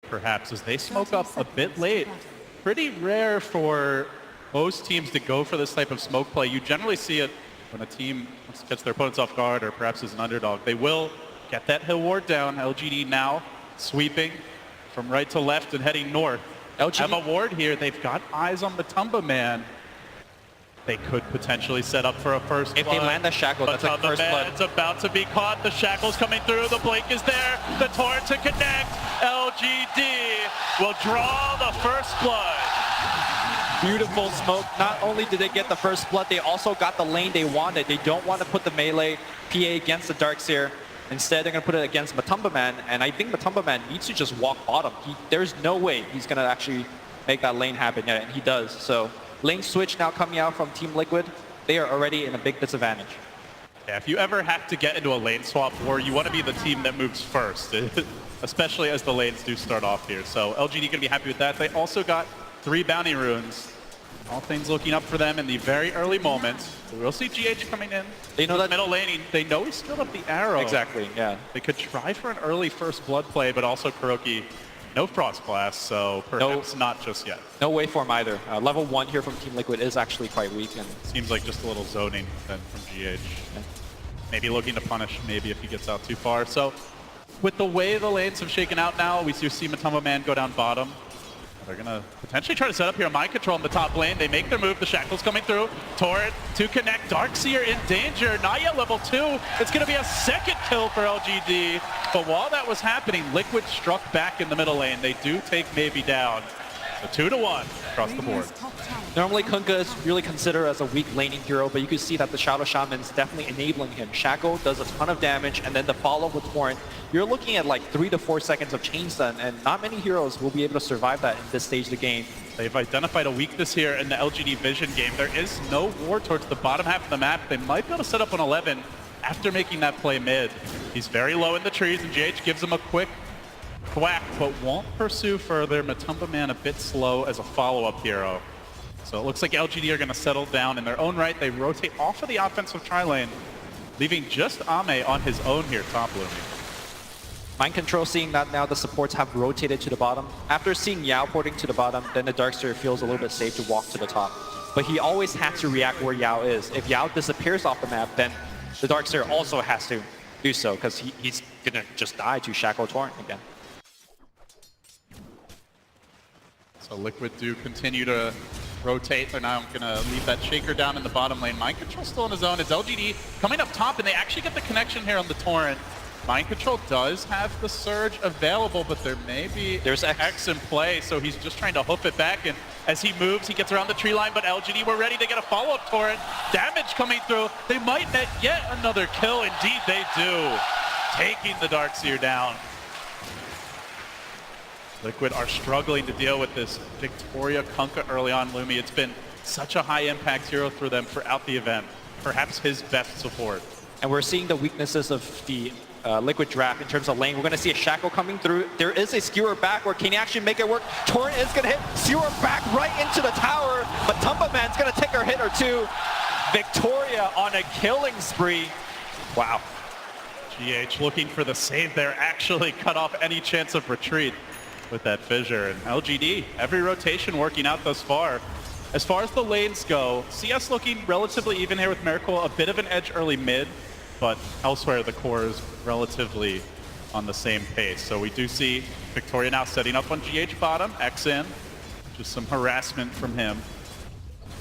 perhaps, as they smoke up a bit late. Pretty rare for most teams to go for this type of smoke play. You generally see it when a team gets their opponents off guard or perhaps is an underdog. They will get that hill ward down. LGD now sweeping from right to left and heading north. LGD have a ward here. They've got eyes on Matumba Man. They could potentially set up for a first blood. If they land the shackle, that's like first blood. It's about to be caught. The shackle's coming through. The blink is there. The torrent to connect. LGD will draw the first blood. Beautiful smoke. Not only did they get the first blood, they also got the lane they wanted. They don't want to put the melee PA against the Darkseer. Instead, they're going to put it against Matumba Man. And I think Matumba Man needs to just walk bottom. There's no way he's going to actually make that lane happen yet, and he does. So lane switch now coming out from Team Liquid. They are already in a big disadvantage. Yeah, if you ever have to get into a lane swap war, you want to be the team that moves first, especially as the lanes do start off here. So LGD going to be happy with that. They also got 3 bounty runes. All things looking up for them in the very early moments. We'll see GH coming in. They know that middle laning. They know he's still up the arrow. Exactly, yeah. They could try for an early first blood play, but also Kuroki, no Frost Blast, so perhaps not just yet. No waveform either. Level 1 here from Team Liquid is actually quite weak. And seems like just a little zoning then from GH. Yeah. Maybe looking to punish, maybe if he gets out too far. So with the way the lanes have shaken out now, we do see Matumba Man go down bottom. They're going to potentially try to set up here a mind control in the top lane. They make their move. The shackle's coming through. Torrent to connect. Darkseer in danger. Not yet level 2. It's going to be a second kill for LGD. But while that was happening, Liquid struck back in the middle lane. They do take maybe down. So 2-1 across the board. Normally, Kunkka is really considered as a weak laning hero, but you can see that the Shadow Shaman is definitely enabling him. Shackle does a ton of damage, and then the follow with Torrent. You're looking at like 3 to 4 seconds of chain stun, and not many heroes will be able to survive that in this stage of the game. They've identified a weakness here in the LGD Vision game. There is no ward towards the bottom half of the map. They might be able to set up an 11 after making that play mid. He's very low in the trees, and GH gives him a quick whack, but won't pursue further. Matumba Man a bit slow as a follow-up hero. So it looks like LGD are going to settle down in their own right. They rotate off of the offensive tri-lane, leaving just Ame on his own here top looming. Mind control, seeing that now the supports have rotated to the bottom. After seeing Yao porting to the bottom, then the Darkseer feels a little bit safe to walk to the top. But he always has to react where Yao is. If Yao disappears off the map, then the Darkseer also has to do so, because he's going to just die to Shackle Torrent again. So Liquid do continue to rotate. They're now going to leave that Shaker down in the bottom lane. Mind Control still in his own. It's LGD coming up top, and they actually get the connection here on the Torrent. Mind Control does have the Surge available, but there may be there's X in play, so he's just trying to hoof it back, and as he moves, he gets around the tree line, but LGD were ready to get a follow-up Torrent. Damage coming through. They might net yet another kill. Indeed, they do. Taking the Darkseer down. Liquid are struggling to deal with this Victoria Kunkka early on, Lumi. It's been such a high-impact hero for them throughout the event. Perhaps his best support. And we're seeing the weaknesses of the Liquid draft in terms of lane. We're going to see a Shackle coming through. There is a Skewer back where can he actually make it work? Torrent is going to hit Skewer back right into the tower, but Matumba Man's going to take a hit or two. Victoria on a killing spree. Wow. GH looking for the save there, actually cut off any chance of retreat with that fissure. And LGD, every rotation working out thus far. As far as the lanes go, CS looking relatively even here with MİRACLE, a bit of an edge early mid, but elsewhere the core is relatively on the same pace. So we do see Victoria now setting up on GH bottom, X in, just some harassment from him.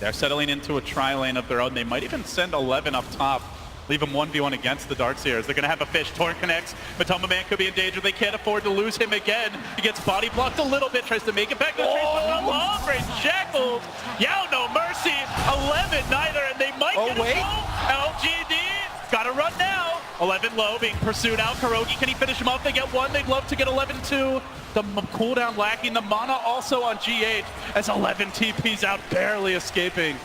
They're settling into a tri-lane of their own. They might even send 11 up top, leave him 1v1 against the Darkseers. They're going to have a fish. Torrent connects. Matumba Man could be in danger. They can't afford to lose him again. He gets body blocked a little bit, tries to make it back to the trees, but no long range. Shackled. Yao, no mercy. 11 neither, and they might get a goal. LGD, gotta run now. 11 low, being pursued out. Kuroki, can he finish him off? They get one. They'd love to get 11-2. The cooldown lacking. The mana also on GH as 11 TPs out, barely escaping.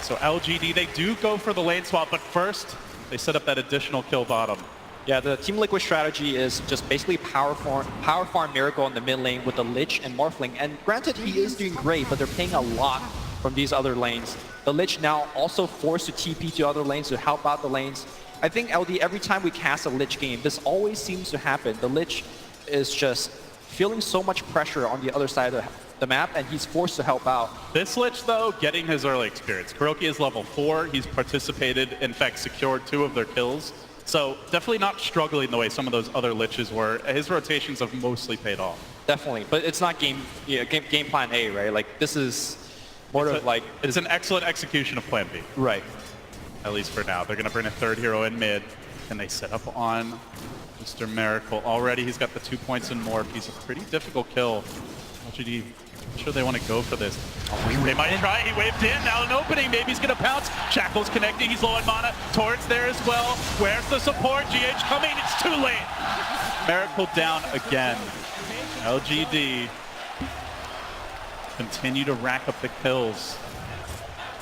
So LGD, they do go for the lane swap, but first, they set up that additional kill bottom. Yeah, the Team Liquid strategy is just basically power farm MİRACLE in the mid lane with the Lich and Morphling. And granted, he is doing great, but they're paying a lot from these other lanes. The Lich now also forced to TP to other lanes to help out the lanes. I think LD, every time we cast a Lich game, this always seems to happen. The Lich is just feeling so much pressure on the other side of the map, and he's forced to help out. This Lich, though, getting his early experience. Kuroki is level 4. He's participated, in fact, secured 2 of their kills. So definitely not struggling the way some of those other Liches were. His rotations have mostly paid off. Definitely, but it's not game plan A, right? Like, this is more of like... It's an excellent execution of plan B. Right. At least for now. They're going to bring a third hero in mid, and they set up on Mr. Miracle. Already he's got the 2 points and more. He's a pretty difficult kill. LGD, I'm sure they want to go for this. They might try. He waved in. Now an opening. Maybe he's going to pounce. Shackle's connecting. He's low on mana. Torrent's there as well. Where's the support? GH coming. It's too late. Miracle down again. LGD continue to rack up the kills.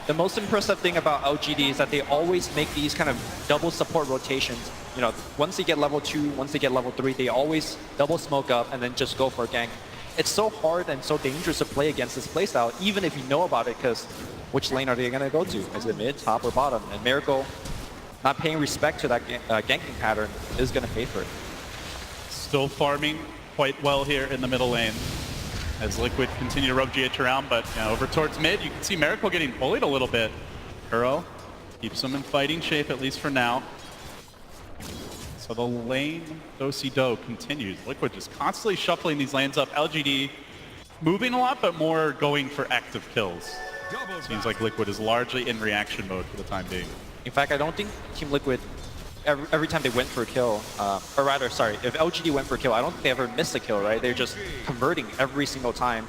The most impressive thing about LGD is that they always make these kind of double support rotations. You know, once they get level 2, once they get level 3, they always double smoke up and then just go for a gank. It's so hard and so dangerous to play against this playstyle, even if you know about it, because which lane are they going to go to? Is it mid, top, or bottom? And Miracle, not paying respect to that ganking pattern, is going to pay for it. Still farming quite well here in the middle lane as Liquid continue to rub GH around, but you know, over towards mid, you can see Miracle getting bullied a little bit. Kuro keeps him in fighting shape, at least for now. So the lane do-si-do continues. Liquid just constantly shuffling these lanes up. LGD moving a lot, but more going for active kills. Seems like Liquid is largely in reaction mode for the time being. In fact, I don't think Team Liquid, every time they went for a kill, or rather, sorry, if LGD went for a kill, I don't think they ever missed a kill, right? They're just converting every single time.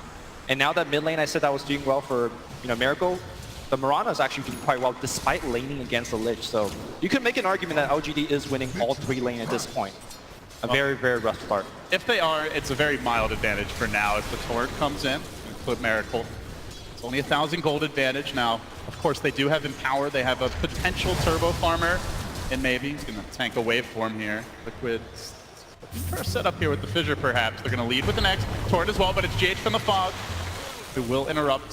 And now that mid lane I said that was doing well for, you know, Miracle, the Mirana is actually doing quite well despite laning against the Lich. So you could make an argument that LGD is winning all 3 lane at this point. A very, very rough start. If they are, it's a very mild advantage for now. If the Torrent comes in, include Miracle. It's only 1,000 gold advantage now. Of course, they do have Empower. They have a potential Turbo Farmer. And maybe he's going to tank a waveform here. Liquid first set up here with the Fissure, perhaps. They're going to lead with an X. Torrent as well, but it's GH from the Fog, who will interrupt,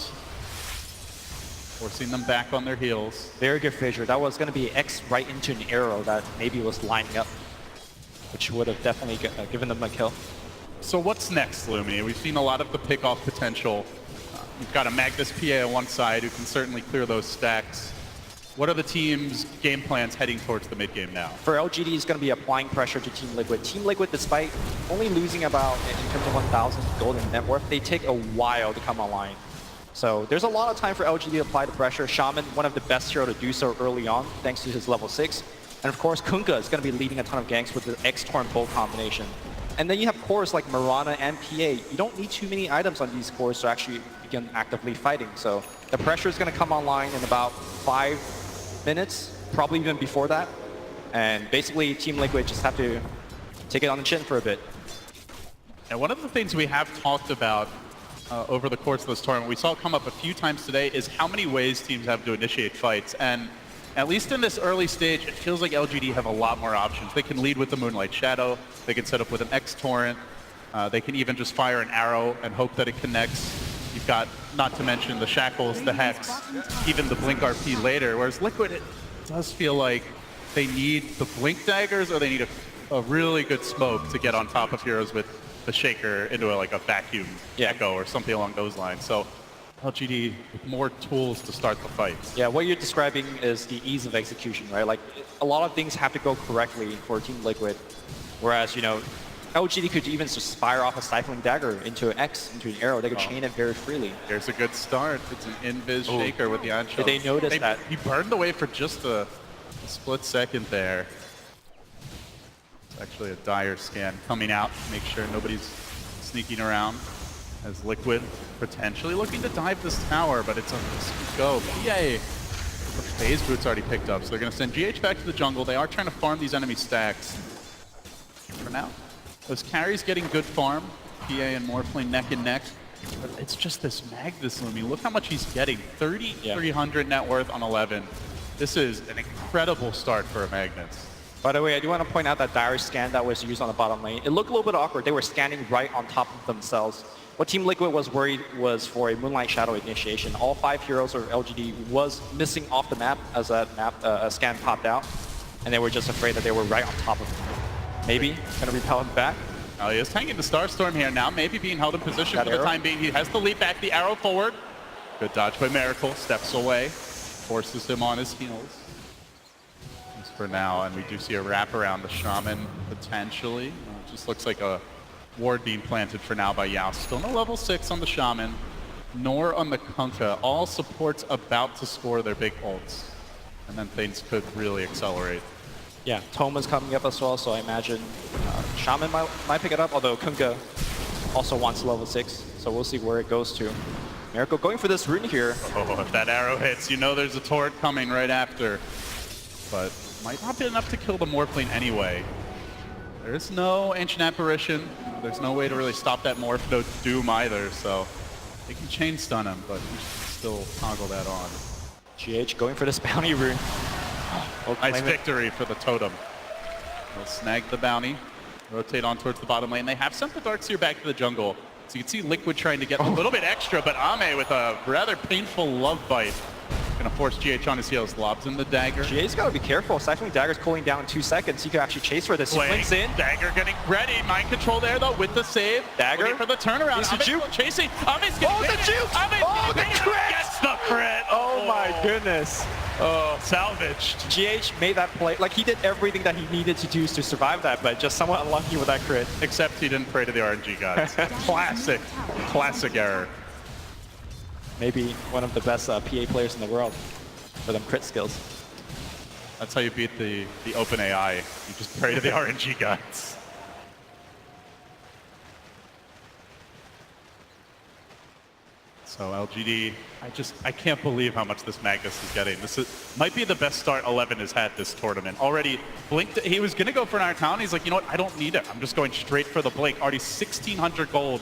forcing them back on their heels. Very good Fissure. That was going to be X right into an arrow that maybe was lining up, which would have definitely given them a kill. So what's next, Lumi? We've seen a lot of the pick-off potential. You've got a Magnus PA on one side who can certainly clear those stacks. What are the team's game plans heading towards the mid-game now? For LGD, it's going to be applying pressure to Team Liquid. Team Liquid, despite only losing about, in terms of 1,000 gold in net worth, they take a while to come online. So there's a lot of time for LGD to apply the pressure. Shaman, one of the best hero to do so early on, thanks to his level 6. And of course, Kunkka is going to be leading a ton of ganks with the X-Torn Bolt combination. And then you have cores like Mirana and PA. You don't need too many items on these cores to actually begin actively fighting. So the pressure is going to come online in about 5 minutes, probably even before that. And basically, Team Liquid just have to take it on the chin for a bit. And one of the things we have talked about over the course of this tournament, we saw it come up a few times today, is how many ways teams have to initiate fights. And at least in this early stage, it feels like LGD have a lot more options. They can lead with the Moonlight Shadow. They can set up with an X-Torrent. They can even just fire an arrow and hope that it connects. You've got, not to mention, the Shackles, the Hex, even the Blink RP later. Whereas Liquid, it does feel like they need the Blink Daggers or they need a really good smoke to get on top of heroes with the Shaker into a vacuum echo or something along those lines. So LGD with more tools to start the fights. Yeah, what you're describing is the ease of execution, right? Like, a lot of things have to go correctly for Team Liquid. Whereas, you know, LGD could even just fire off a Stifling Dagger into an X, into an arrow. They could chain it very freely. There's a good start. It's an invis Shaker with the on-shot. Did they notice that? He burned away for just a split second there. It's actually a dire scan coming out to make sure nobody's sneaking around. As Liquid potentially looking to dive this tower, but it's a go. PA, the phase boot's already picked up, so they're going to send GH back to the jungle. They are trying to farm these enemy stacks. For now, those carries getting good farm. PA and Morphling neck and neck. But it's just this Magnus Lumi. Look how much he's getting. 3,300 net worth on 11. This is an incredible start for a Magnus. By the way, I do want to point out that dire scan that was used on the bottom lane. It looked a little bit awkward. They were scanning right on top of themselves. What Team Liquid was worried was for a Moonlight Shadow initiation. All 5 heroes of LGD was missing off the map as a scan popped out. And they were just afraid that they were right on top of them. Maybe going to repel him back. Oh, he is tanking the Starstorm here now, maybe being held in position That for the arrow? time being. He has the leap back, the arrow forward. Good dodge by Miracle, steps away, forces him on his heels. As for now, and we do see a wrap around the Shaman potentially. It just looks like a ward being planted for now by Yao. Still no level 6 on the Shaman, nor on the Kunkka. All supports about to score their big ults. And then things could really accelerate. Yeah, Toma's coming up as well, so I imagine Shaman might pick it up, although Kunkka also wants level 6, so we'll see where it goes to. Miracle going for this rune here. Oh, if that arrow hits, you know there's a turret coming right after. But might not be enough to kill the Morphling anyway. There's no Ancient Apparition. There's no way to really stop that Morph, no Doom either, so they can chain stun him, but you should still toggle that on. GH going for this bounty rune. We'll Nice claim it. victory for the Totem. They'll snag the bounty, rotate on towards the bottom lane. They have sent the Darkseer back to the jungle. So you can see Liquid trying to get a little bit extra, but Ame with a rather painful love bite. Gonna force GH on his heels, lobs in the dagger. GH's got to be careful. Siphoning Dagger's cooling down in 2 seconds. He could actually chase for this. He Playing flinks in. Dagger getting ready. Mind control there though with the save. Dagger. Waiting for the turnaround. It's the Ame's juke. chasing. Ame's getting the baited. juke. Ame's Oh, getting the baited. crit. Gets the crit. Oh my goodness. Oh, salvaged. GH made that play. Like, he did everything that he needed to do to survive that, but just somewhat unlucky with that crit. Except he didn't pray to the RNG gods. Classic error. Maybe one of the best PA players in the world for them crit skills. That's how you beat the open AI. You just pray to the RNG gods. So LGD, I can't believe how much this Magnus is getting. Might be the best start 11 has had this tournament. Already blinked, he was gonna go for an Iron Talon. He's like, you know what, I don't need it. I'm just going straight for the blink. Already 1,600 gold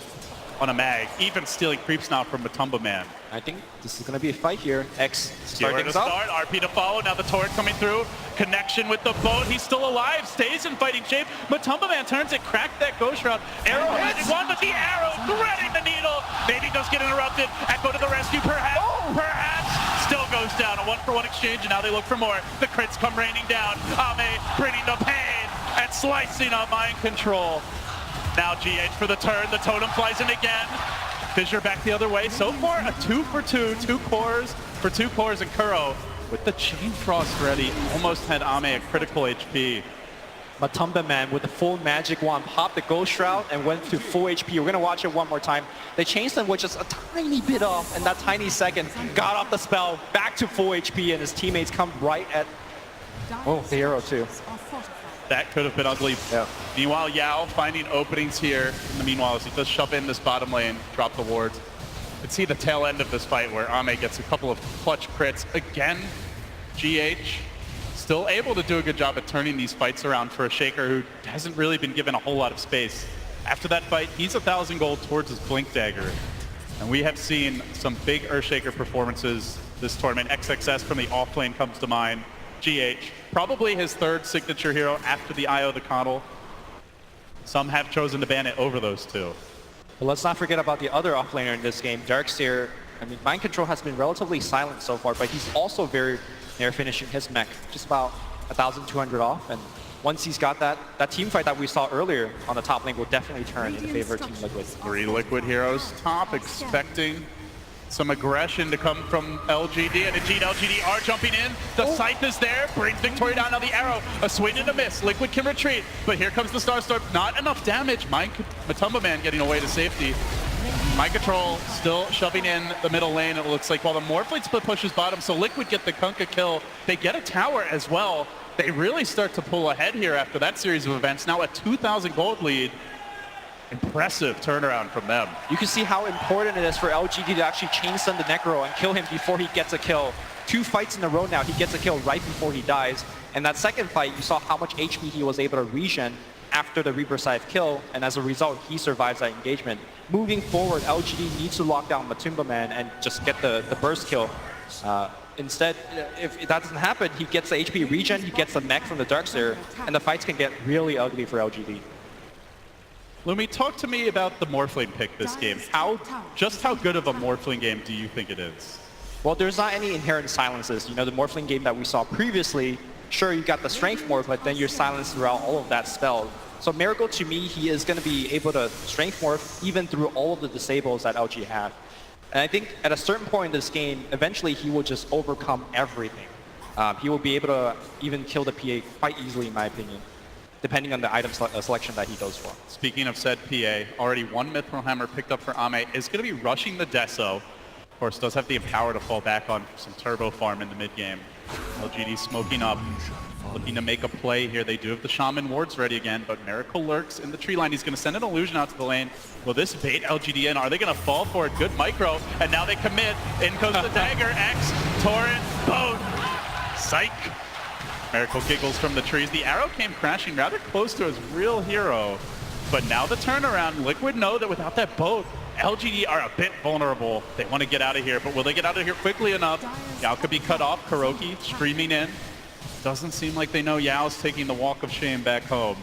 on a mag, even stealing creeps now from Matumba Man. I think this is going to be a fight here. X Skewer starting to us off. start, RP to follow, now the turret coming through. Connection with the boat, he's still alive, stays in fighting shape. Matumba Man turns it, cracked that Ghost Shroud. Arrow hits one with the arrow, threading the needle. Maybe does get interrupted. Echo to the rescue, perhaps. Perhaps. Still goes down, a 1-for-1 exchange, and now they look for more. The crits come raining down. Ame bringing the pain and slicing up Mind Control. Now GH for the turn, the totem flies in again. Fissure back the other way. So far, a 2-for-2, 2 cores for 2 cores, and Kuro with the Chain Frost ready. Almost had Ame at critical HP. Matumba Man with the full magic wand popped the Ghost Shroud and went to full HP. We're going to watch it one more time. They changed him with just a tiny bit off, and that tiny second got off the spell, back to full HP, and his teammates come right at the arrow too. That could have been ugly. Yeah. Meanwhile, Yao finding openings here. In the meanwhile, as he does shove in this bottom lane, drop the wards. You can see the tail end of this fight where Ame gets a couple of clutch crits. Again, GH still able to do a good job at turning these fights around for a Shaker who hasn't really been given a whole lot of space. After that fight, he's 1,000 gold towards his Blink Dagger. And we have seen some big Earthshaker performances this tournament. XXS from the offlane comes to mind. GH, probably his third signature hero after the IO, the Coddle. Some have chosen to ban it over those two. But let's not forget about the other offlaner in this game, Darkseer. I mean, Mind Control has been relatively silent so far, but he's also very near finishing his mech, just about 1,200 off. And once he's got that team fight that we saw earlier on the top lane will definitely turn in favor of Team Liquid. 3 Liquid heroes top, expecting some aggression to come from LGD, and indeed LGD are jumping in. The Scythe is there, brings Victoria down. Now the arrow, a swing and a miss. Liquid can retreat, but here comes the Starstorm. Not enough damage. Matumba Man getting away to safety. Mind Control still shoving in the middle lane, it looks like, while the Morphling split pushes bottom, so Liquid get the Kunkka kill. They get a tower as well. They really start to pull ahead here after that series of events. Now a 2,000 gold lead. Impressive turnaround from them. You can see how important it is for LGD to actually chain stun the Necro and kill him before he gets a kill. 2 fights in a row now, he gets a kill right before he dies. And that second fight, you saw how much HP he was able to regen after the Reaper Scythe kill, and as a result, he survives that engagement. Moving forward, LGD needs to lock down Matumba Man and just get the burst kill. Instead, if that doesn't happen, he gets the HP regen, he gets the mech from the Darkseer, and the fights can get really ugly for LGD. Lumi, talk to me about the Morphling pick this game. Just how good of a Morphling game do you think it is? Well, there's not any inherent silences. You know, the Morphling game that we saw previously, sure, you got the strength morph, but then you're silenced throughout all of that spell. So MİRACLE, to me, he is going to be able to strength morph even through all of the disables that LG have. And I think at a certain point in this game, eventually he will just overcome everything. He will be able to even kill the PA quite easily, in my opinion, depending on the item selection that he goes for. Speaking of said PA, already one Mithril Hammer picked up for Ame, is going to be rushing the Deso. Of course, does have the Empower to fall back on some Turbo Farm in the mid-game. LGD smoking up, looking to make a play here. They do have the Shaman wards ready again, but MİRACLE lurks in the tree line. He's going to send an illusion out to the lane. Will this bait LGD in? Are they going to fall for it? Good micro, and now they commit. In goes the dagger, X, Torrent, boat. Psych. MİRACLE giggles from the trees. The arrow came crashing rather close to his real hero, but now the turnaround. Liquid know that without that boat, LGD are a bit vulnerable. They want to get out of here, but will they get out of here quickly enough? Yao could be cut off. Kuroki streaming in. Doesn't seem like they know Yao's taking the walk of shame back home.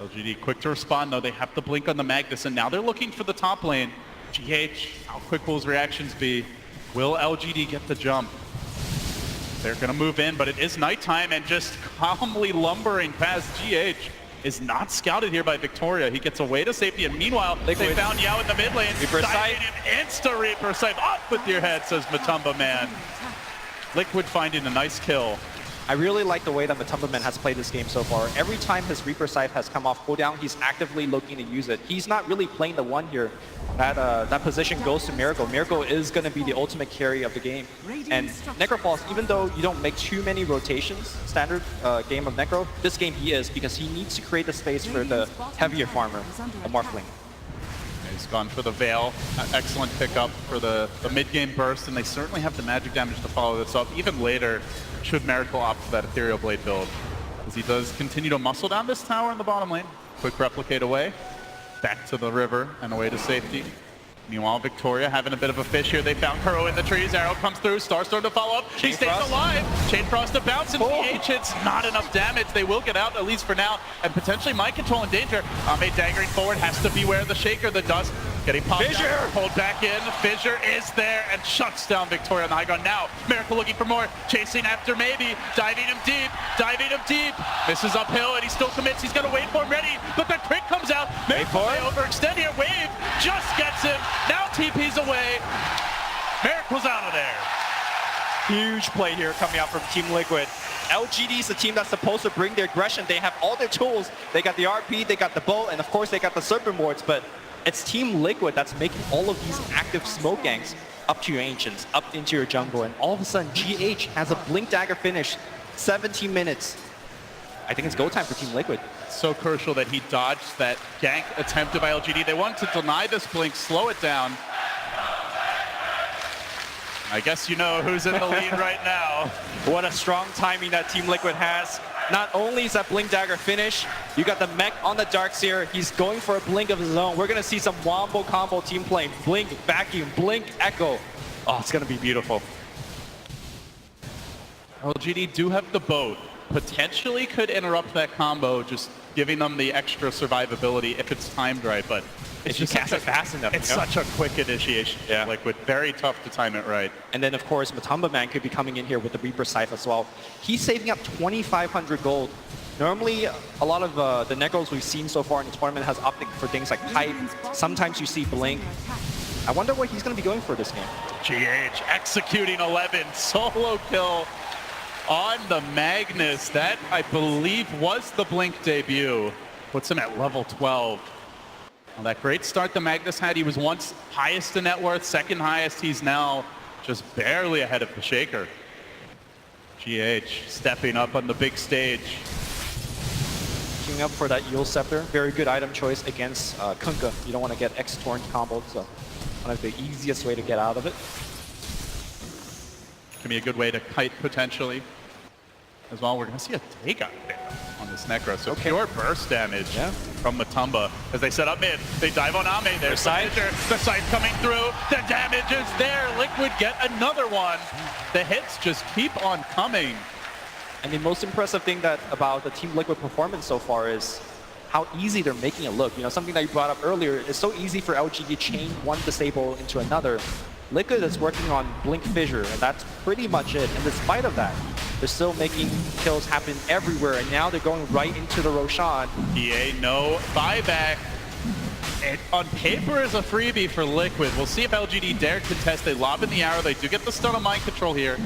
LGD quick to respond, though. They have to blink on the Magnus, and now they're looking for the top lane. GH, how quick will his reactions be? Will LGD get the jump? They're going to move in, but it is nighttime, and just calmly lumbering past GH is not scouted here by Victoria. He gets away to safety, and meanwhile, they found Yao in the mid lane. Diving him, insta Reaper Scythe. Off with your head, says Matumba Man. Liquid finding a nice kill. I really like the way that Matumba Man has played this game so far. Every time his Reaper Scythe has come off cooldown, he's actively looking to use it. He's not really playing the one here. That position goes to MİRACLE. MİRACLE is going to be the ultimate carry of the game. And Necropulse, even though you don't make too many rotations, standard game of Necro, this game he is, because he needs to create the space for the heavier farmer, a Morphling. He's gone for the Veil. Excellent pickup for the mid-game burst, and they certainly have the magic damage to follow this up. Even later, should MİRACLE opt for that Ethereal Blade build, as he does continue to muscle down this tower in the bottom lane. Quick replicate away, back to the river and away to safety. Meanwhile, Victoria having a bit of a fish here. They found Kuro in the trees. Arrow comes through. Starstorm to follow up. He stays alive. Chain Frost to bounce, and PH hits not enough damage. They will get out, at least for now, and potentially Mind Control in danger. Ame daggering forward, has to beware the Shaker. The dust getting popped out, pulled back in. Fissure is there and shuts down Victoria on the high ground. Now, MİRACLE looking for more. Chasing after maybe. Diving him deep. Diving him deep. Misses uphill, and he still commits. He's going to wait for him ready, but the crit comes out. MİRACLE may overextend here. Wave just gets him. Now TP's away. MİRACLE's out of there. Huge play here coming out from Team Liquid. LGD is the team that's supposed to bring their aggression. They have all their tools. They got the RP, they got the bow, and of course they got the Serpent Wards, but it's Team Liquid that's making all of these active smoke ganks up to your Ancients, up into your jungle, and all of a sudden GH has a Blink Dagger finish, 17 minutes. I think it's go time for Team Liquid. So crucial that he dodged that gank attempted by LGD. They wanted to deny this blink, slow it down. I guess you know who's in the lead right now. What a strong timing that Team Liquid has. Not only is that Blink Dagger finish, you got the mech on the Darkseer. He's going for a blink of his own. We're going to see some wombo combo team playing. Blink, vacuum, blink, echo. Oh, it's going to be beautiful. LGD do have the boat. Potentially could interrupt that combo, just giving them the extra survivability if it's timed right, but it's just cast it fast enough. It's such a quick initiation. Yeah. Liquid, very tough to time it right. And then of course Matumba Man could be coming in here with the Reaper Scythe as well. He's saving up 2,500 gold. Normally, a lot of the Necros we've seen so far in the tournament has opted for things like Pipe. Sometimes you see Blink. I wonder what he's going to be going for this game. GH executing 11, solo kill on the Magnus. That, I believe, was the Blink debut. Puts him at level 12. Well, that great start the Magnus had. He was once highest in net worth, second highest. He's now just barely ahead of the Shaker. GH stepping up on the big stage. Queuing up for that Yule Scepter. Very good item choice against Kunkka. You don't want to get X-Torrent comboed, so one of the easiest way to get out of it. Can be a good way to kite potentially. As well, we're going to see a take-out on this Necro. So pure burst damage from Matumba. As they set up mid, they dive on Ame. There's the scythe coming through. The damage is there. Liquid get another one. The hits just keep on coming. And the most impressive thing about the Team Liquid performance so far is how easy they're making it look. You know, something that you brought up earlier, it's so easy for LGD to chain one disable into another. Liquid is working on Blink Fissure, and that's pretty much it. And despite of that, they're still making kills happen everywhere, and now they're going right into the Roshan. PA, no buyback. It, on paper, is a freebie for Liquid. We'll see if LGD dare contest. They lob in the arrow. They do get the stun on mind control here.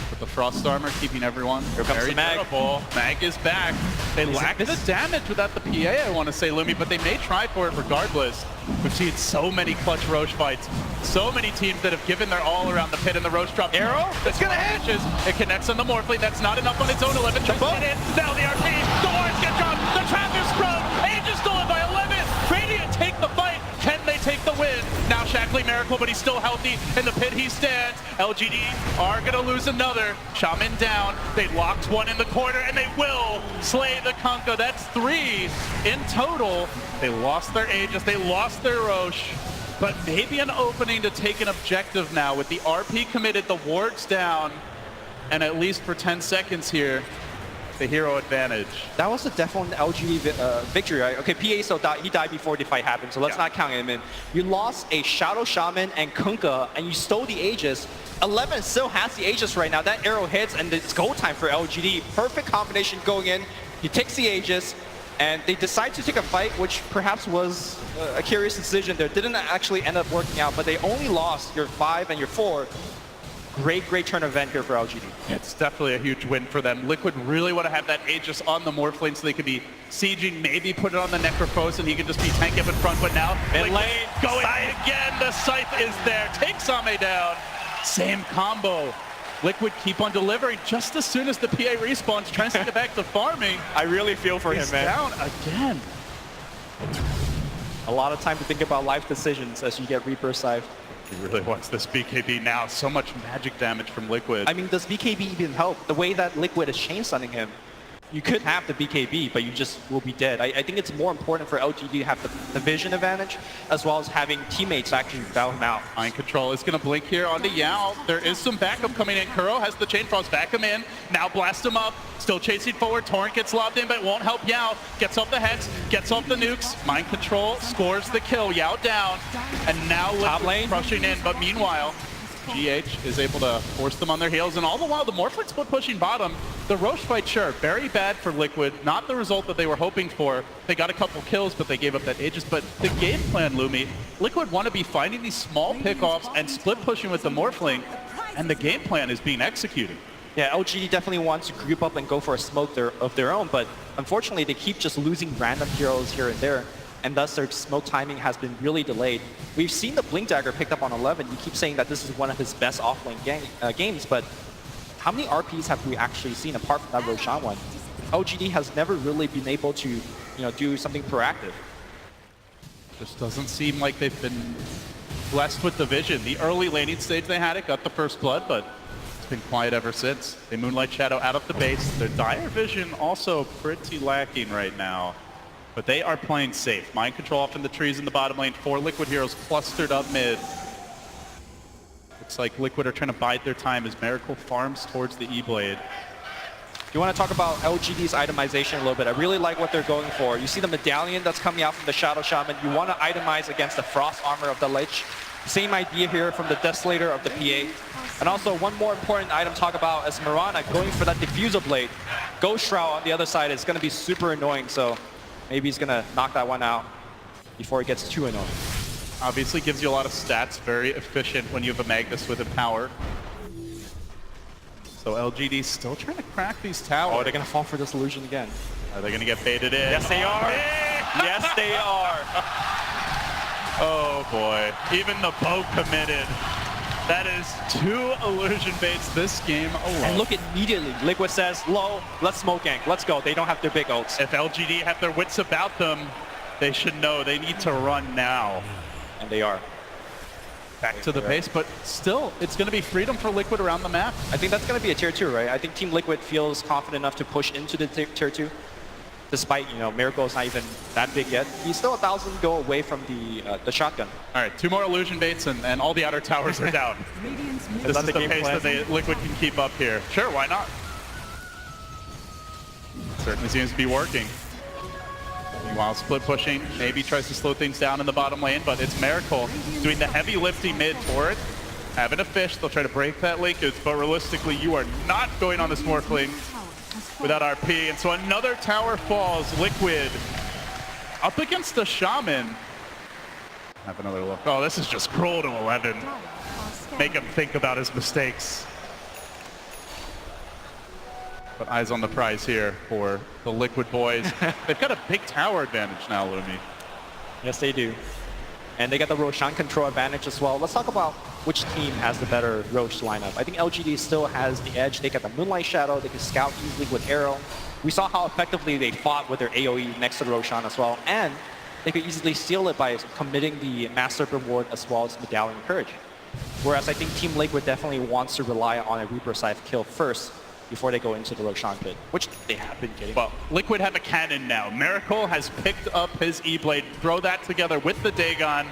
But the Frost Armor keeping everyone very durable. Mag is back. They lack the damage without the PA, I want to say, Lumi, but they may try for it regardless. We've seen so many clutch Roche fights. So many teams that have given their all around the pit, and the Roche drop arrow. It's going to hit. It connects on the Morphling. That's not enough on its own. 11 tries to hit in. Now the RP. The wards get dropped. The trap is thrown. Age is stolen by 11. Radiant take the fight. Can they take the win? Now Shackley MİRACLE, but he's still healthy. In the pit he stands. LGD are going to lose another. Shaman down. They locked one in the corner, and they will slay the Kunkka. That's 3 in total. They lost their Aegis. They lost their Roche. But maybe an opening to take an objective now with the RP committed, the wards down, and at least for 10 seconds here, the hero advantage. That was a definite LGD victory, right? Okay, PA still died. He died before the fight happened, so let's not count him in. You lost a Shadow Shaman and Kunkka, and you stole the Aegis. 11 still has the Aegis right now. That arrow hits, and it's go time for LGD. Perfect combination going in. He takes the Aegis, and they decide to take a fight, which perhaps was a curious decision there. Didn't actually end up working out, but they only lost your 5 and your 4. Great turn event here for LGD. It's definitely a huge win for them. Liquid really want to have that Aegis on the Morphling so they could be sieging, maybe put it on the Necrophos, and he could just be tank up in front. But now, in lane, going again, the Scythe is there. Takes Ame down. Same combo. Liquid keep on delivering just as soon as the PA respawns, trying to get back to farming. I really feel for him, man. Down again. A lot of time to think about life decisions as you get Reaper Scythe. He really wants this BKB now. So much magic damage from Liquid. I mean, does BKB even help? The way that Liquid is chain stunning him, you could have the BKB, but you just will be dead. I think it's more important for LGD to have the vision advantage, as well as having teammates actually bow him out. Mind control is going to blink here onto Yao. There is some backup coming in. Kuro has the Chain Frost, back him in. Now blast him up. Still chasing forward. Torrent gets lobbed in, but it won't help Yao. Gets off the Hex, gets off the nukes. Mind control, scores the kill. Yao down. And now Liquid rushing in, but meanwhile, GH is able to force them on their heels, and all the while the Morphling split pushing bottom. The Roche fight, sure, very bad for Liquid, not the result that they were hoping for. They got a couple kills, but they gave up that Aegis. But the game plan, Lumi, Liquid want to be finding these small pickoffs and split pushing with the Morphling, and the game plan is being executed. Yeah, LGD definitely wants to group up and go for a smoke of their own, but unfortunately they keep just losing random heroes here and there, and thus their smoke timing has been really delayed. We've seen the Blink Dagger picked up on 11. You keep saying that this is one of his best offlane games, but how many RPs have we actually seen apart from that Roshan one? LGD has never really been able to, do something proactive. Just doesn't seem like they've been blessed with the vision. The early laning stage they had it, got the first blood, but it's been quiet ever since. They Moonlight Shadow out of the base. Their dire vision also pretty lacking right now. But they are playing safe. Mind control off in the trees in the bottom lane. 4 Liquid heroes clustered up mid. Looks like Liquid are trying to bide their time as MİRACLE farms towards the E-Blade. You want to talk about LGD's itemization a little bit. I really like what they're going for. You see the medallion that's coming out from the Shadow Shaman. You want to itemize against the Frost Armor of the Lich. Same idea here from the Desolator of the PA. And also one more important item to talk about is Mirana going for that Diffuser Blade. Ghost Shroud on the other side is going to be super annoying, so maybe he's going to knock that one out before it gets too annoying. Obviously gives you a lot of stats, very efficient when you have a Magnus with Empower. So LGD still trying to crack these towers. Oh, they're going to fall for this illusion again. Are they going to get baited in? Yes, they are. Yes, they are. Oh boy, even the bow committed. That is 2 illusion baits this game alone. And look, immediately, Liquid says, low, let's smoke gank, let's go. They don't have their big ults. If LGD have their wits about them, they should know they need to run now. And they are. Back to the base, but still, it's going to be freedom for Liquid around the map. I think that's going to be a tier 2, right? I think Team Liquid feels confident enough to push into the tier 2. Despite, MİRACLE is not even that big yet. He's still 1,000 go away from the shotgun. All right, 2 more illusion baits and all the outer towers are down. This is the pace that Liquid can keep up here. Sure, why not? Certainly seems to be working. Meanwhile, split pushing, maybe tries to slow things down in the bottom lane, but it's MİRACLE doing the heavy lifting mid for it. having a fish. They'll try to break that linkage, but realistically, you are not going on this Morphling without RP. And so another tower falls. Liquid up against the Shaman. Have another look. Oh, this is just cruel to 11. Make him think about his mistakes. But eyes on the prize here for the Liquid boys. They've got a big tower advantage now, Lumi. Yes, they do. And they got the Roshan control advantage as well. Let's talk about which team has the better Rosh lineup. I think LGD still has the edge. They got the Moonlight Shadow. They can scout easily with Arrow. We saw how effectively they fought with their AoE next to the Roshan as well. And they could easily steal it by committing the Mass Serpent Ward as well as Medallion Courage. Whereas I think Team Liquid definitely wants to rely on a Reaper Scythe kill first before they go into the Roshan pit, which they have been getting. Well, Liquid have a cannon now. Miracle has picked up his E-Blade. Throw that together with the Dagon.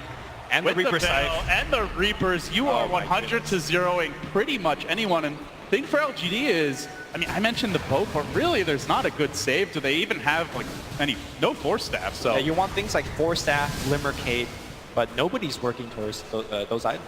And the Reaper Scythe. And the Reapers. You are 100 to 0ing pretty much anyone. And the thing for LGD is, I mean, I mentioned the boat, but really there's not a good save. Do they even have like no Force Staff? So yeah, you want things like Force Staff, Glimmer Cape, but nobody's working towards those items.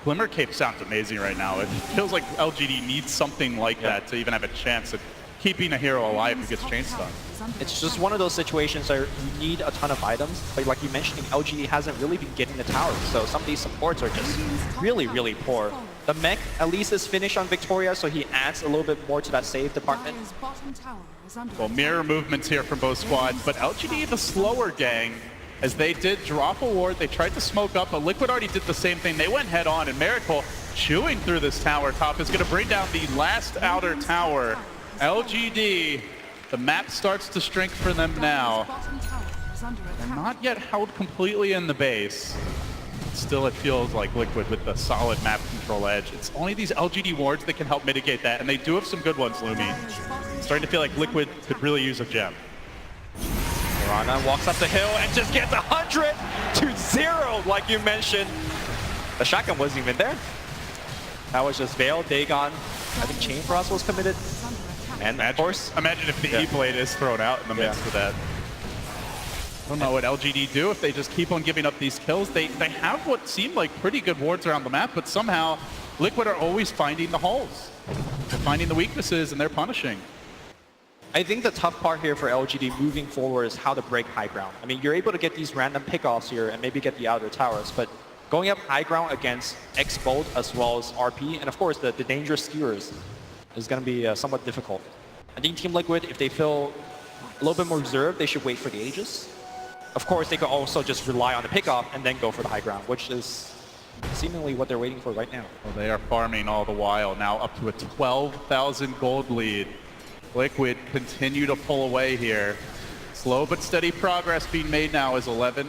Glimmer Cape sounds amazing right now. It feels like LGD needs something like that to even have a chance at keeping a hero alive who gets chain stunned. It's just one of those situations where you need a ton of items, but like you mentioned, LGD hasn't really been getting the towers, so some of these supports are just really, really poor. The mech at least is finished on Victoria, so he adds a little bit more to that save department. Well, mirror movements here from both squads, but LGD, the slower gang, as they did drop a ward, they tried to smoke up, but Liquid already did the same thing. They went head on, and Miracle chewing through this tower top is going to bring down the last outer tower. LGD, the map starts to shrink for them now. They're not yet held completely in the base. Still, it feels like Liquid with the solid map control edge. It's only these LGD wards that can help mitigate that, and they do have some good ones, Lumi. It's starting to feel like Liquid could really use a gem. Mirana walks up the hill and just gets 100 to 0, like you mentioned. The shotgun wasn't even there. That was just Veil, Dagon. I think Chain Frost was committed. And of course, imagine if the E-Blade is thrown out in the midst of that. I don't know what LGD do if they just keep on giving up these kills. They have what seem like pretty good wards around the map, but somehow Liquid are always finding the holes. They're finding the weaknesses and they're punishing. I think the tough part here for LGD moving forward is how to break high ground. I mean, you're able to get these random pickoffs here and maybe get the outer towers, but going up high ground against X-Bolt as well as RP, and of course the dangerous skewers is going to be somewhat difficult. I think Team Liquid, if they feel a little bit more reserved, they should wait for the Aegis. Of course, they could also just rely on the pickoff and then go for the high ground, which is seemingly what they're waiting for right now. Well, they are farming all the while, now up to a 12,000 gold lead. Liquid continue to pull away here. Slow but steady progress being made now as 11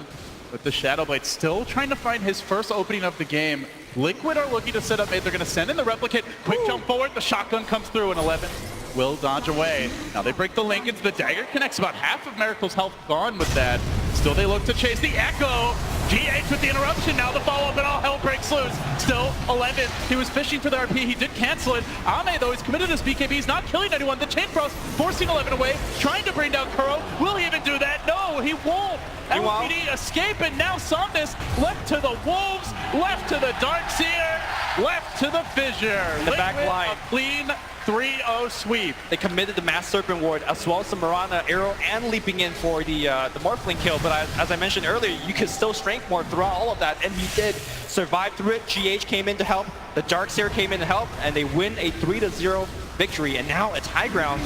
with the Shadowblade still trying to find his first opening of the game. Liquid are looking to set up mid. They're going to send in the replicate. Quick jump forward. The shotgun comes through and 11 will dodge away. Now they break the linkage. The dagger connects. About half of Miracle's health gone with that. Still they look to chase the Echo. GH with the interruption. Now the follow-up and all hell breaks loose. Still 11. He was fishing for the RP. He did cancel it. Ame though, he's committed his BKB. He's not killing anyone. The Chain Frost forcing 11 away. Trying to bring down Kuro. Will he even do that? No, he won't. LGD escape, and now Somnus left to the Wolves, left to the Darkseer, left to the Fissure. The back line. A clean 3-0 sweep. They committed the Mass Serpent Ward as well as the Mirana Arrow and leaping in for the Morphling kill. But as I mentioned earlier, you could still strength more throughout all of that, and you did survive through it. GH came in to help, the Darkseer came in to help, and they win a 3-0 victory, and now it's high ground.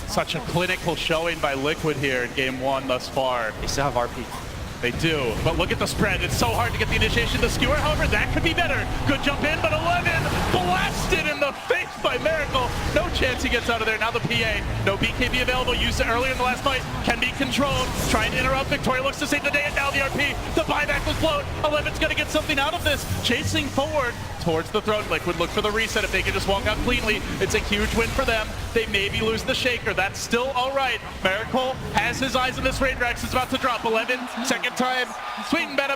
Such a clinical showing by Liquid here in game one thus far. They still have RP. They do, but look at the spread. It's so hard to get the initiation. The skewer, however, that could be better. Good jump in, but 11 blasted in the face by Miracle. No chance he gets out of there. Now the PA, no BKB available. Used it earlier in the last fight. Can be controlled. Trying to interrupt. Victoria looks to save the day, and now the RP. The buyback was blown. 11's going to get something out of this. Chasing forward towards the throne. Liquid look for the reset. If they can just walk out cleanly, it's a huge win for them. They maybe lose the Shaker. That's still all right. Miracle has his eyes on this Rainrax. Is about to drop 11. Second time. Sweet and better,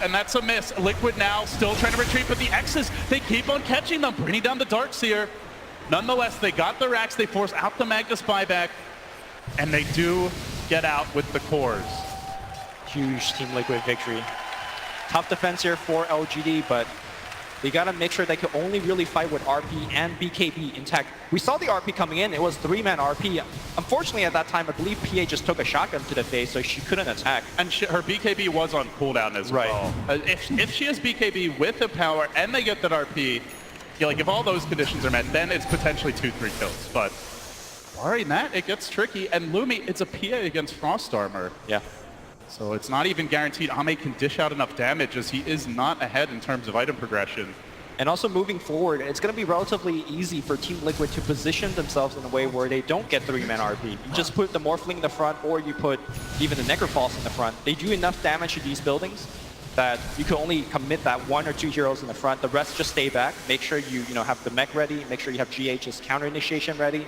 and that's a miss. Liquid now still trying to retreat, but the X's, they keep on catching them, bringing down the Darkseer. Nonetheless, they got the racks. They force out the Magnus buyback, and they do get out with the cores. Huge Team Liquid victory. Tough defense here for LGD, but They got to make sure they can only really fight with RP and BKB intact. We saw the RP coming in. It was 3-man RP. Unfortunately, at that time, I believe PA just took a shotgun to the face, so she couldn't attack. And her BKB was on cooldown as well. If she has BKB with the power and they get that RP, like if all those conditions are met, then it's potentially 2-3 kills. But barring that, it gets tricky. And Lumi, it's a PA against Frost Armor. Yeah. So it's not even guaranteed Ame can dish out enough damage, as he is not ahead in terms of item progression. And also moving forward, it's going to be relatively easy for Team Liquid to position themselves in a way where they don't get 3-man RP. You just put the Morphling in the front, or you put even the Necrophos in the front. They do enough damage to these buildings that you can only commit that 1 or 2 heroes in the front. The rest just stay back. Make sure you have the mech ready. Make sure you have GH's counter initiation ready.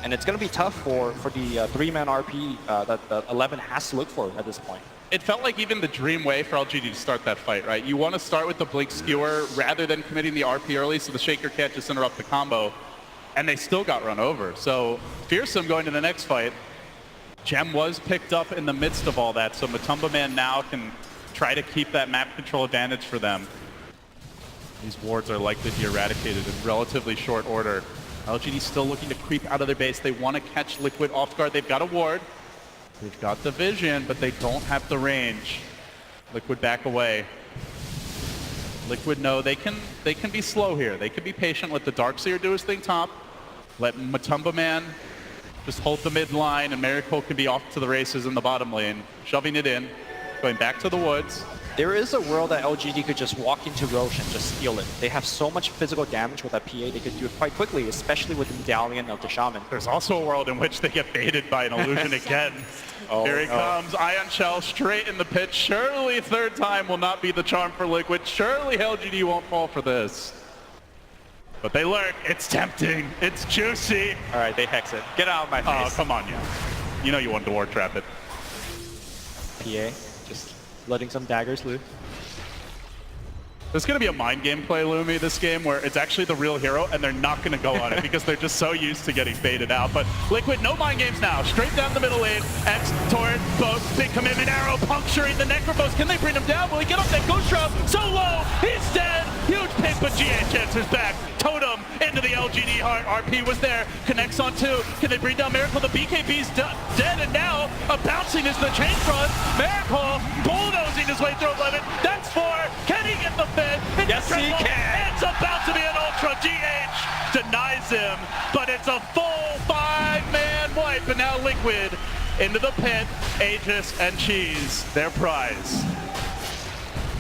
And it's going to be tough for the 3-man RP that 11 has to look for at this point. It felt like even the dream way for LGD to start that fight, right? You want to start with the Blink Skewer rather than committing the RP early so the Shaker can't just interrupt the combo. And they still got run over. So Fearsome going to the next fight. Gem was picked up in the midst of all that, so Matumba Man now can try to keep that map control advantage for them. These wards are likely to be eradicated in relatively short order. LGD still looking to creep out of their base. They want to catch Liquid off guard. They've got a ward. They've got the vision, but they don't have the range. Liquid back away. Liquid know they can be slow here. They can be patient. Let the Darkseer do his thing top. Let Matumba Man just hold the mid line, and MİRACLE can be off to the races in the bottom lane, shoving it in, going back to the woods. There is a world that LGD could just walk into Roche and just steal it. They have so much physical damage with that PA, they could do it quite quickly, especially with the Medallion of the Shaman. There's also a world in which they get baited by an illusion again. Here he comes, Ion Shell straight in the pit. Surely third time will not be the charm for Liquid. Surely LGD won't fall for this. But they lurk. It's tempting. It's juicy. All right, they hex it. Get out of my face. Oh, come on, yeah. You know you wanted to ward trap it. PA, just letting some daggers loose. There's going to be a mind game play, Lumi, this game, where it's actually the real hero, and they're not going to go on it because they're just so used to getting baited out. But Liquid, no mind games now. Straight down the middle lane. X, Torrent, both, big commitment arrow, puncturing the Necrophos. Can they bring him down? Will he get up that Ghost Shroud? So low, he's dead. Huge pick, but GH answers back. Totem into the LGD heart. RP was there. Connects on 2. Can they bring down MİRACLE? The BKB's dead, and now a bouncing is the chain front. MİRACLE bulldozing his way through 11. That's 4. Can he get the fit? Yes, he can. It's about to be an ultra. GH denies him, but it's a full 5-man wipe. And now Liquid into the pit. Aegis and Cheese, their prize.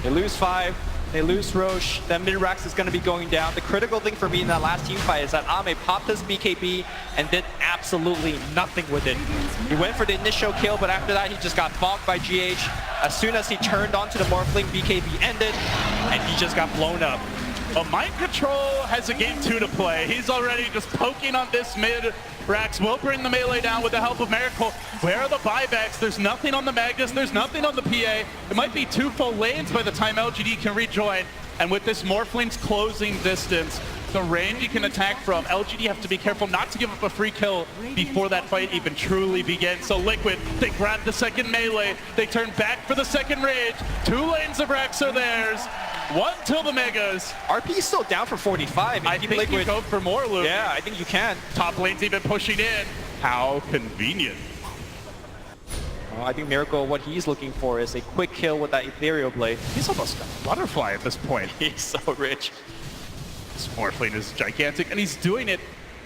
They lose 5. They lose Roche, then MİRACLE is going to be going down. The critical thing for me in that last team fight is that Ame popped his BKB and did absolutely nothing with it. He went for the initial kill, but after that he just got bonked by GH. As soon as he turned onto the Morphling, BKB ended, and he just got blown up. Well, Mind Control has a game 2 to play. He's already just poking on this mid. Rax will bring the melee down with the help of MİRACLE. Where are the buybacks? There's nothing on the Magnus. There's nothing on the PA. It might be 2 full lanes by the time LGD can rejoin. And with this Morphling's closing distance, the range you can attack from, LGD have to be careful not to give up a free kill before that fight even truly begins. So Liquid, they grab the second melee. They turn back for the second rage. 2 lanes of Rax are theirs. 1 till the Megas. RP is still down for 45. I think Liquid, you go for more, Luke. Yeah, I think you can. Top lane's even pushing in. How convenient. I think MİRACLE, what he's looking for is a quick kill with that Ethereal Blade. He's almost a butterfly at this point. He's so rich. This Morphling is gigantic, and he's doing it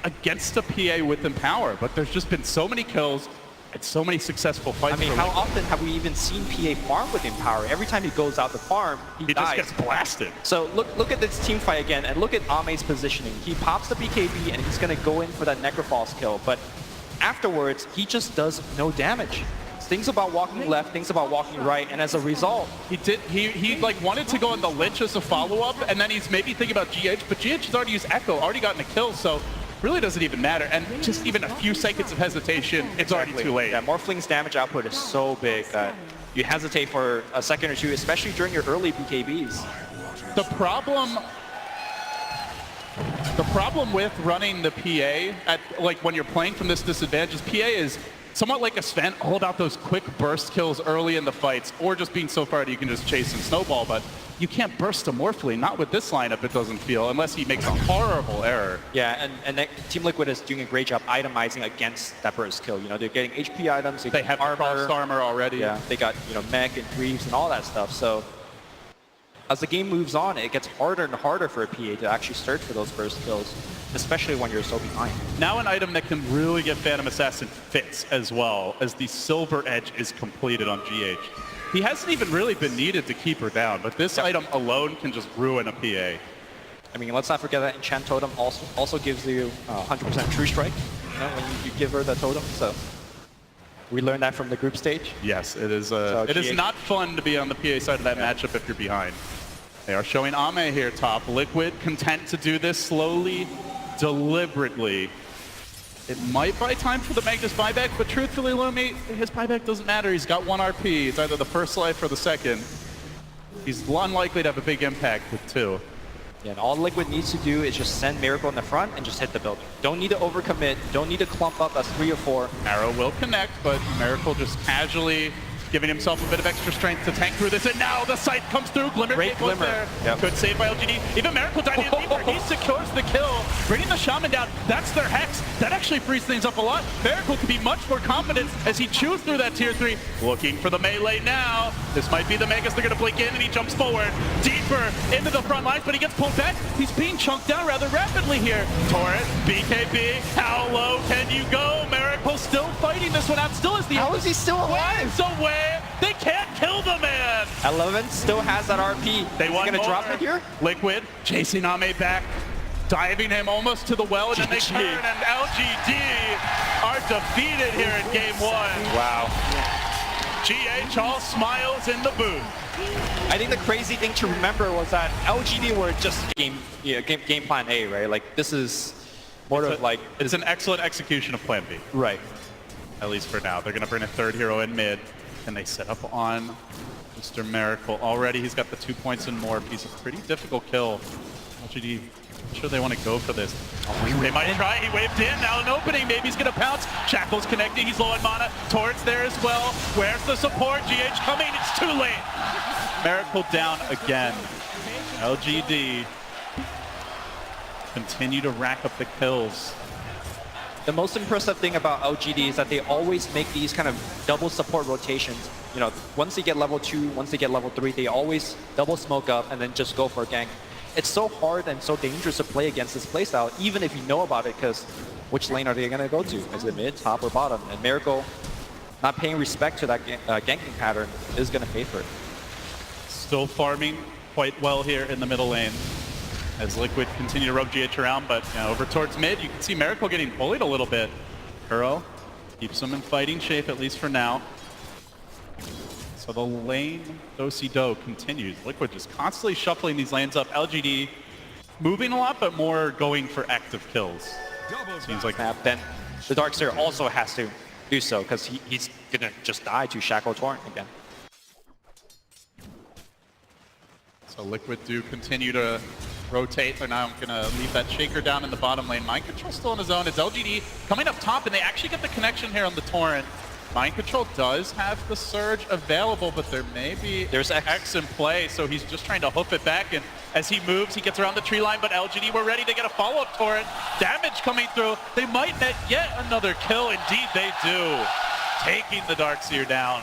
against a PA with Empower, but there's just been so many kills and so many successful fights. I mean, how often have we even seen PA farm with Empower? Every time he goes out to farm, he dies. Just gets blasted. So look at this team fight again, and look at Ame's positioning. He pops the BKB, and he's going to go in for that Necrophos kill, but afterwards, he just does no damage. Things about walking left, things about walking right, and as a result, he like wanted to go on the Lich as a follow-up, and then he's maybe thinking about GH, but GH has already used Echo, already gotten a kill, so really doesn't even matter. And just even a few seconds of hesitation, it's already too late. Yeah, Morphling's damage output is so big that you hesitate for a second or two, especially during your early BKBs. The problem with running the PA at like when you're playing from this disadvantage is PA is somewhat like a Sven, all about those quick burst kills early in the fights, or just being so far that you can just chase and snowball. But you can't burst a Morphling, not with this lineup it doesn't feel, unless he makes a horrible error. Yeah, and Team Liquid is doing a great job itemizing against that burst kill. You know, they're getting HP items, They have crossed armor already. Yeah, they got, you know, mech and greaves and all that stuff. So as the game moves on, it gets harder and harder for a PA to actually search for those burst kills, especially when you're so behind. Now an item that can really get Phantom Assassin fits as well, as the Silver Edge is completed on GH. He hasn't even really been needed to keep her down, but this item alone can just ruin a PA. I mean, let's not forget that Enchant Totem also gives you 100% True Strike, you know, when you give her the totem. So we learned that from the group stage. Yes, it is. It is not fun to be on the PA side of that matchup if you're behind. They are showing Ame here top. Liquid content to do this slowly, deliberately. It might buy time for the Magnus buyback, but truthfully, Lumi, his buyback doesn't matter. He's got 1 RP. It's either the first life or the second. He's unlikely to have a big impact with 2. Yeah, and all Liquid needs to do is just send Miracle in the front and just hit the building. Don't need to overcommit. Don't need to clump up as 3 or 4. Arrow will connect, but Miracle just casually giving himself a bit of extra strength to tank through this, and now the sight comes through. Glimmer Great was Glimmer. there. Yep. Good save by LGD. Even Miracle diving in deeper. He secures the kill, bringing the Shaman down. That's their Hex. That actually frees things up a lot. Miracle can be much more confident as he chews through that tier 3. Looking for the melee now. This might be the Magus. They're going to blink in, and he jumps forward deeper into the front lines, but he gets pulled back. He's being chunked down rather rapidly here. Torrent, BKB, how low can you go? Miracle still fighting this one out. Still is the How is he still alive? waves away. They can't kill the man. 11 still has that RP. They want going to more. drop it here? Liquid chasing Ame back, diving him almost to the well, and then they GG. turn, and LGD are defeated here in game 1. Wow. GH all smiles in the booth. I think the crazy thing to remember was that LGD were just game plan A, right? Like, this is more of like... It's an excellent execution of plan B. Right. At least for now. They're going to bring a 3rd hero in mid. And they set up on Mr. Miracle. Already he's got the 2 points and more. He's a pretty difficult kill. LGD, I'm sure they want to go for this. They might try. He waved in. Now an opening. Maybe he's going to pounce. Shackle's connecting. He's low on mana. Torrent's there as well. Where's the support? GH coming. It's too late. Miracle down again. LGD continue to rack up the kills. The most impressive thing about LGD is that they always make these kind of double support rotations. You know, once they get level 2, once they get level 3, they always double smoke up and then just go for a gank. It's so hard and so dangerous to play against this playstyle, even if you know about it, because which lane are they going to go to? Is it mid, top, or bottom? And Miracle, not paying respect to that ganking pattern, is going to pay for it. Still farming quite well here in the middle lane as Liquid continue to rub GH around, but you know, over towards mid, you can see Miracle getting bullied a little bit. Kuro keeps him in fighting shape, at least for now. So the lane do-si-do continues. Liquid just constantly shuffling these lanes up. LGD moving a lot, but more going for active kills. Seems like Then the Darkseer also has to do so, because he's going to just die to Shackle Torrent again. So Liquid do continue to rotate. They're now going to leave that Shaker down in the bottom lane. Mind Control still on his own. It's LGD coming up top, and they actually get the connection here on the Torrent. Mind Control does have the Surge available, but there may be There's X in play, so he's just trying to hoof it back, and as he moves, he gets around the tree line, but LGD were ready to get a follow-up Torrent. Damage coming through. They might net yet another kill. Indeed, they do. Taking the Darkseer down.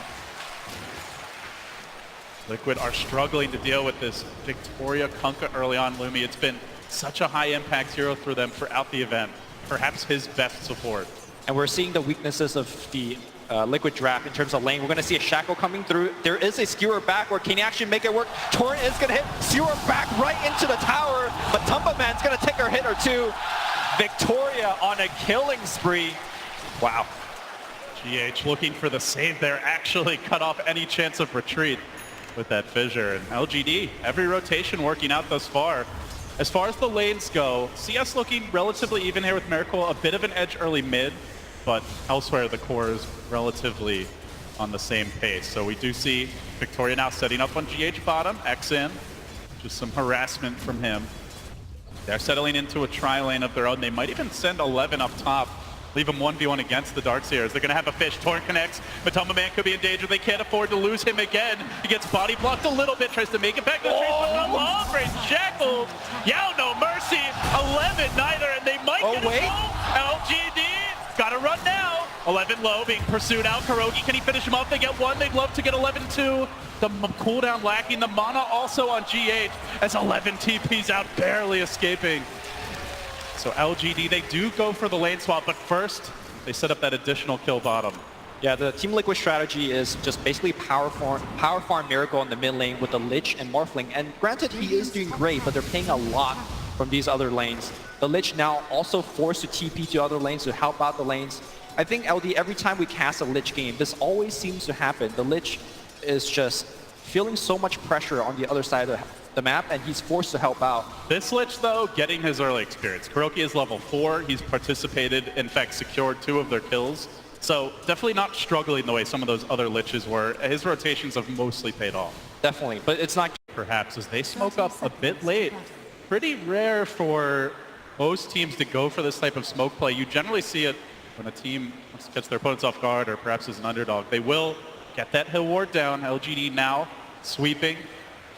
Liquid are struggling to deal with this Victoria Kunkka early on, Lumi. It's been such a high impact hero for them throughout the event. Perhaps his best support. And we're seeing the weaknesses of the Liquid draft in terms of lane. We're going to see a Shackle coming through. There is a Skewer backward. Can he actually make it work? Torrent is going to hit Skewer back right into the tower, but Tumbaman's going to take a hit or two. Victoria on a killing spree. Wow. GH looking for the save there, actually cut off any chance of retreat with that fissure. And LGD, every rotation working out thus far. As far as the lanes go, CS looking relatively even here with Miracle, a bit of an edge early mid, but elsewhere the core is relatively on the same pace. So we do see Victoria now setting up on GH bottom, X in, just some harassment from him. They're settling into a tri-lane of their own. They might even send 11 up top. leave him 1v1 against the Darkseers. They're going to have a fish. Torrent connects. Matumba Man could be in danger. They can't afford to lose him again. He gets body blocked a little bit, tries to make it back to the trace, but long range shackled. Yao, no mercy. 11 neither, and they might get a goal. LGD got to run now. 11 low, being pursued out. Kurogi, can he finish him off? They get one. They'd love to get 11-2. The cooldown lacking. The mana also on GH as 11 TPs out, barely escaping. So LGD, they do go for the lane swap, but first, they set up that additional kill bottom. Yeah, the Team Liquid strategy is just basically power farm Miracle in the mid lane with the Lich and Morphling. And granted, he is doing great, but they're paying a lot from these other lanes. The Lich now also forced to TP to other lanes to help out the lanes. I think LD, every time we cast a Lich game, this always seems to happen. The Lich is just feeling so much pressure on the other side of the map, and he's forced to help out. This Lich, though, getting his early experience. Kuroki is level 4. He's participated, in fact, secured 2 of their kills. So definitely not struggling the way some of those other Liches were. His rotations have mostly paid off. Definitely, but it's not... Perhaps as they smoke up a bit late. Pretty rare for most teams to go for this type of smoke play. You generally see it when a team gets their opponents off guard or perhaps is an underdog. They will get that hill ward down. LGD now sweeping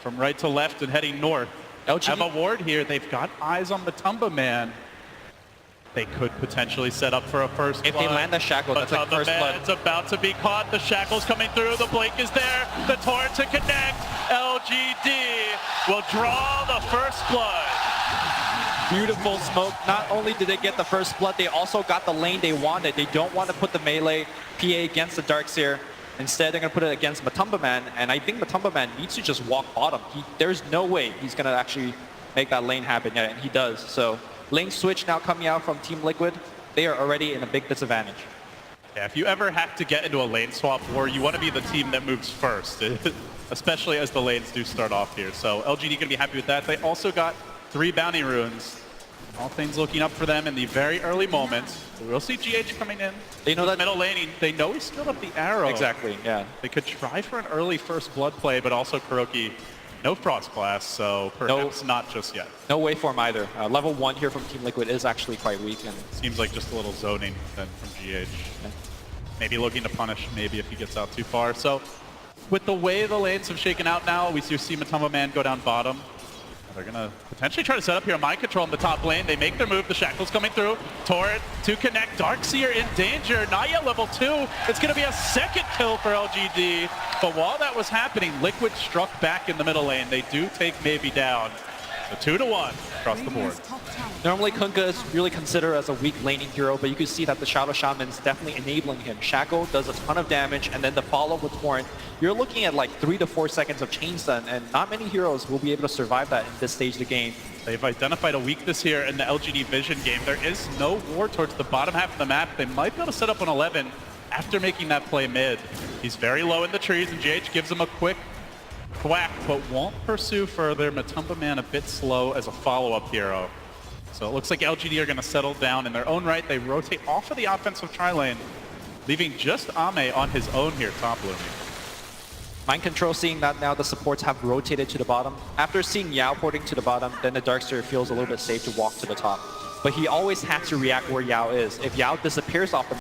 from right to left and heading north. LGD have a ward here. They've got eyes on Matumba Man. They could potentially set up for a first If blood. they land the shackle, that's like first blood. It's about to be caught. The shackle's coming through. The blink is there. The torrent to connect. LGD will draw the first blood. Beautiful smoke. Not only did they get the first blood, they also got the lane they wanted. They don't want to put the melee PA against the Darkseer. Instead, they're going to put it against Matumba Man, and I think Matumba Man needs to just walk bottom. There's no way he's going to actually make that lane happen yet, and he does. So lane switch now coming out from Team Liquid. They are already in a big disadvantage. Yeah, if you ever have to get into a lane swap war, you want to be the team that moves first, especially as the lanes do start off here. So LGD going to be happy with that. They also got 3 bounty runes. All things looking up for them in the very early moments. We'll see GH coming in. They know that middle laning. They know he's still up the arrow. Exactly, yeah. They could try for an early first blood play, but also Kuroki, no Frost Blast, so perhaps not just yet. No waveform either. Level 1 here from Team Liquid is actually quite weak. And seems like just a little zoning then from GH. Yeah. Maybe looking to punish, maybe if he gets out too far. So with the way the lanes have shaken out now, we see Matumba Man go down bottom. They're going to potentially try to set up here a mind control in the top lane. They make their move. The shackle's coming through. Torrent to connect. Darkseer in danger. Not yet level 2. It's going to be a second kill for LGD. But while that was happening, Liquid struck back in the middle lane. They do take maybe down. So 2-1 across the board. Normally, Kunkka is really considered as a weak laning hero, but you can see that the Shadow Shaman is definitely enabling him. Shackle does a ton of damage, and then the follow-up with Torrent, you're looking at like 3 to 4 seconds of chain stun, and not many heroes will be able to survive that in this stage of the game. They've identified a weakness here in the LGD Vision game. There is no ward towards the bottom half of the map. They might be able to set up an 11 after making that play mid. He's very low in the trees, and GH gives him a quick thwack, but won't pursue further. Matumba Man a bit slow as a follow-up hero. So it looks like LGD are going to settle down in their own right. They rotate off of the offensive tri-lane, leaving just Ame on his own here top looming. Mind control, seeing that now the supports have rotated to the bottom. After seeing Yao porting to the bottom, then the Darkseer feels a little bit safe to walk to the top. But he always has to react where Yao is. If Yao disappears off the